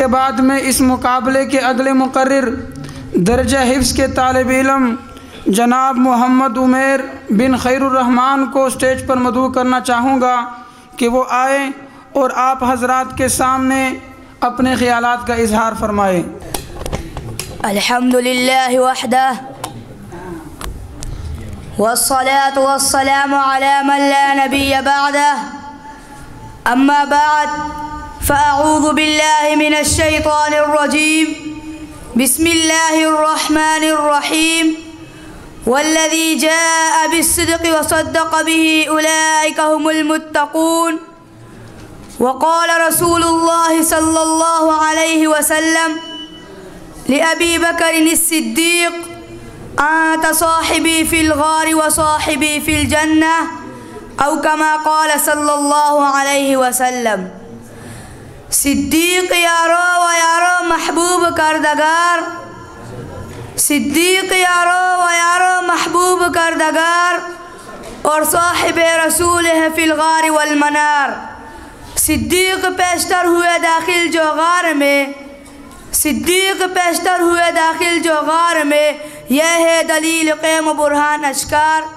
کے بعد میں اس مقابلے کے اگلے مقرر درجہ حفظ کے طالب علم جناب محمد عمیر بن خیر الرحمان کو اسٹیج پر مدعو کرنا چاہوں گا کہ وہ آئیں اور آپ حضرات کے سامنے اپنے خیالات کا اظہار فرمائیں۔ الحمد للہ وحدہ والصلاة والسلام على من لا نبي بعده أما بعد فأعوذ بالله من الشيطان الرجيم بسم الله الرحمن الرحيم والذي جاء بالصدق وصدق به أولئك هم المتقون وقال رسول الله صلى الله عليه وسلم لأبي بكر الصديق أنت صاحبي في الغار وصاحبي في الجنة أو كما قال صلى الله عليه وسلم۔ صدیق یارو و یارو محبوب کردگار، صدیق یارو و یارو محبوب کردگار اور صاحب رسول ہے فی الغار والمنار۔ صدیق پیشتر ہوئے داخل جو غار میں، صدیق پیشتر ہوئے داخل جو غار میں، یہ ہے دلیل قیم و برہان اشکار۔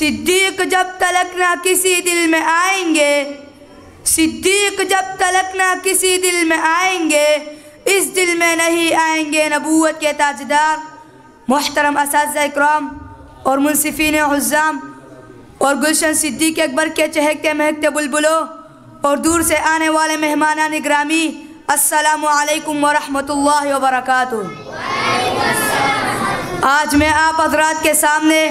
صدیق جب تلک نہ کسی دل میں آئیں گے، صدیق جب تلک نہ کسی دل میں آئیں گے، اس دل میں نہیں آئیں گے نبوت کے تاجدار۔ محترم اساتذہ اکرام اور منصفین عزام اور گلشن صدیق اکبر کے چہکتے مہکتے بلبلوں اور دور سے آنے والے مہمانان گرامی، السلام علیکم ورحمۃ اللہ وبرکاتہ۔ آج میں آپ حضرات کے سامنے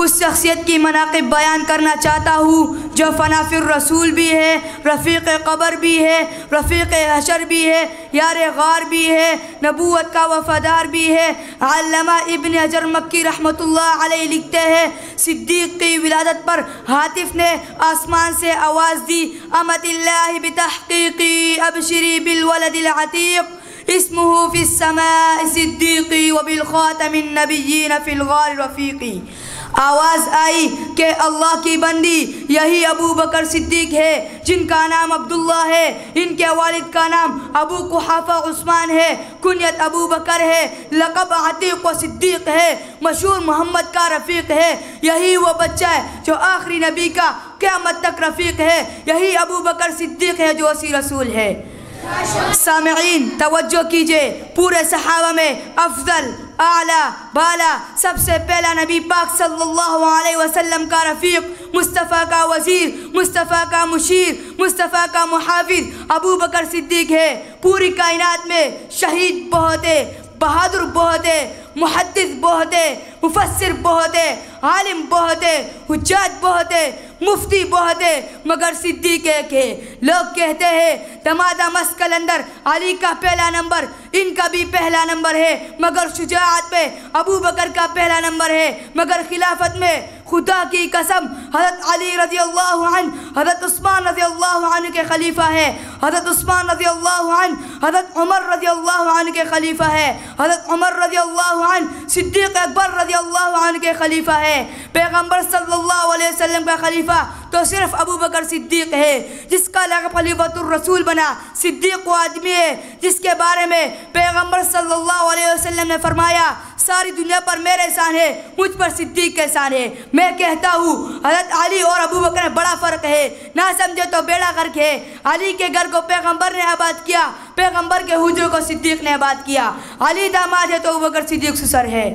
اس شخصیت کی مناقب بیان کرنا چاہتا ہوں جو فنا فی الرسول بھی ہے، رفیق قبر بھی ہے، رفیق حشر بھی ہے، یار غار بھی ہے، نبوت کا وفادار بھی ہے۔ علامہ ابن حجر مکی رحمۃ اللہ علیہ لکھتے ہیں، صدیق کی ولادت پر ہاتف نے آسمان سے آواز دی، امت اللہ بتحقیقی ابشری بالولد العتیق اسمہ فی السماء صدیقی وبالخاتم النبیین فی الغار رفیقی۔ آواز آئی کہ اللہ کی بندی یہی ابو بکر صدیق ہے جن کا نام عبداللہ ہے، ان کے والد کا نام ابو قحافہ عثمان ہے، کنیت ابو بکر ہے، لقب عتیق و صدیق ہے، مشہور محمد کا رفیق ہے۔ یہی وہ بچہ ہے جو آخری نبی کا قیامت تک رفیق ہے، یہی ابو بکر صدیق ہے جو اسی رسول ہے۔ سامعین توجہ کیجئے، پورے صحابہ میں افضل، اعلیٰ، بالا، سب سے پہلا نبی پاک صلی اللہ علیہ وسلم کا رفیق، مصطفیٰ کا وزیر، مصطفیٰ کا مشیر، مصطفیٰ کا محافظ ابو بکر صدیق ہے۔ پوری کائنات میں شہید بہت ہے، بہادر بہت ہے، محدث بہت ہے، مفسر بہت ہے، عالم بہت ہے، حجاج بہت ہے، مفتی بہت ہے، مگر صدیق ایک ہے۔ لوگ کہتے ہیں دمادہ مسکل اندر علی کا پہلا نمبر، ان کا بھی پہلا نمبر ہے، مگر شجاعت میں ابو بکر کا پہلا نمبر ہے، مگر خلافت میں خدا کی قسم حضرت علی رضی اللہ عنہ حضرت عثمان رضی اللہ عنہ کے خلیفہ ہے، حضرت عثمان رضی اللہ عنہ حضرت عمر رضی اللہ عنہ کے خلیفہ ہے، حضرت عمر رضی اللہ عنہ صدیق اکبر رضی اللہ عنہ کے خلیفہ ہے۔ پیغمبر صلی اللہ علیہ وسلم کا خلیفہ تو صرف ابو بکر صدیق ہے، جس کا لقب خلیفۃ الرسول بنا۔ صدیق وہ آدمی ہے جس کے بارے میں پیغمبر صلی اللہ علیہ وسلم نے فرمایا ساری دنیا پر میرے احسان ہے، مجھ پر صدیق کے احسان ہے۔ میں کہتا ہوں حضرت علی اور ابو بکر میں بڑا فرق ہے، نہ سمجھے تو بیڑا غرق ہے۔ علی کے گھر کو پیغمبر نے آباد کیا، پیغمبر کے حجرے کو صدیق نے آباد کیا۔ علی داماد ہے تو ابو بکر صدیق سسر ہے۔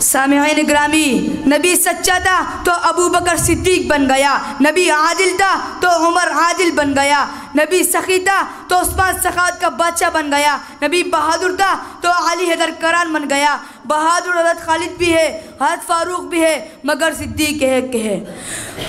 سامعین گرامی، نبی سچا تھا تو ابو بکر صدیق بن گیا، نبی عادل تھا تو عمر عادل بن گیا، نبی سخی تھا تو عثمان سخاوت کا بادشاہ بن گیا، نبی بہادر تھا تو علی حیدر کران بن گیا۔ بہادر حضرت خالد بھی ہے، حضرت فاروق بھی ہے، مگر صدیق ایک ہے۔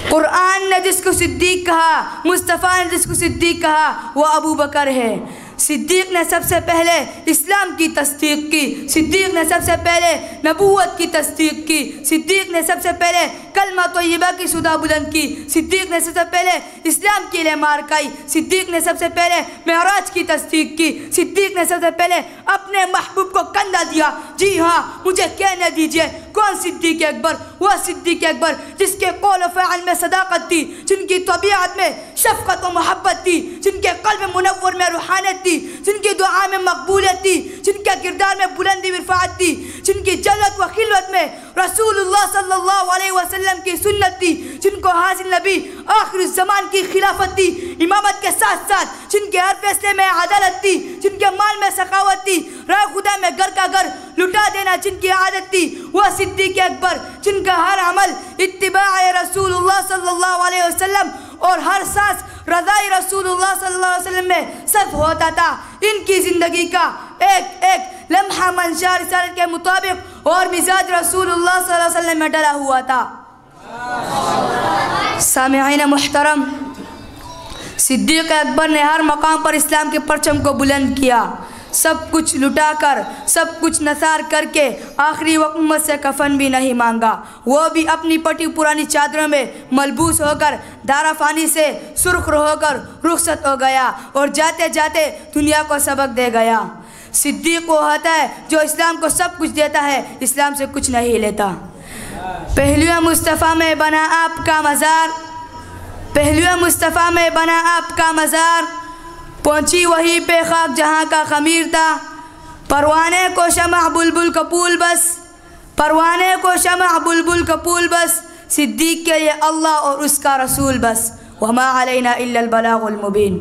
قرآن نے جس کو صدیق کہا، مصطفیٰ نے جس کو صدیق کہا، وہ ابو بکر ہے۔ صدیق نے سب سے پہلے اسلام کی تصدیق کی، صدیق نے سب سے پہلے نبوت کی تصدیق کی، صدیق نے سب سے پہلے کلمہ طیبہ کی صدا بلند کی. صدیق نے سب سے پہلے اسلام کے لیے مار کھائی. صدیق نے سب سے پہلے معراج کی تصدیق کی. صدیق نے سب سے پہلے اپنے محبوب کو کندھا دیا. جی ہاں مجھے کہنے دیجئے کون صدیق اکبر؟ وہ صدیق اکبر جس کے قول و فعل میں صداقت تھی، جن کی طبیعت میں شفقت و محبت تھی، جن کے قلب منور میں روحانیت تھی، جن کی دعا میں مقبولیت تھی، جن کے کردار میں بلندی و رفعت تھی، جن کی جلت و خلوت میں رسول اللہ صلی اللہ علیہ وسلم کی سنت تھی، جن کو حاضر نبی آخر الزمان کی خلافت تھی، امامت کے ساتھ ساتھ جن کے ہر فیصلے میں عدالت تھی، جن کے مال میں سخاوت تھی، رائے خدا میں گھر کا گھر لٹا دینا جن کی عادت تھی، وہ صدیق اکبر جن کا ہر عمل اتباع رسول اللہ صلی اللہ علیہ وسلم اور ہر سانس رضائی رسول اللہ صلی اللہ علیہ وسلم میں صرف ہوتا تھا. ان کی زندگی کا ایک ایک لمحہ منشا رسالت کے مطابق اور مزاج رسول اللہ صلی اللہ علیہ وسلم میں ڈلا ہوا تھا. سامعین محترم، صدیق اکبر نے ہر مقام پر اسلام کے پرچم کو بلند کیا. سب کچھ لٹا کر، سب کچھ نثار کر کے آخری وقت امت سے کفن بھی نہیں مانگا. وہ بھی اپنی پٹی پرانی چادروں میں ملبوس ہو کر دارا فانی سے سرخ ہو کر رخصت ہو گیا اور جاتے جاتے دنیا کو سبق دے گیا. صدیق وہ ہوتا ہے جو اسلام کو سب کچھ دیتا ہے، اسلام سے کچھ نہیں لیتا. پہلو مصطفیٰ میں بنا آپ کا مزار، پہلو مصطفیٰ میں بنا آپ کا مزار، پہنچی وہی پہ خاک جہاں کا خمیر تھا. پروانے کو شمع بلبل کپول بس، پروانے کو شمع بلبل کپول بس، صدیق کے یہ اللہ اور اس کا رسول بس. وما علینا الا البلاغ المبین.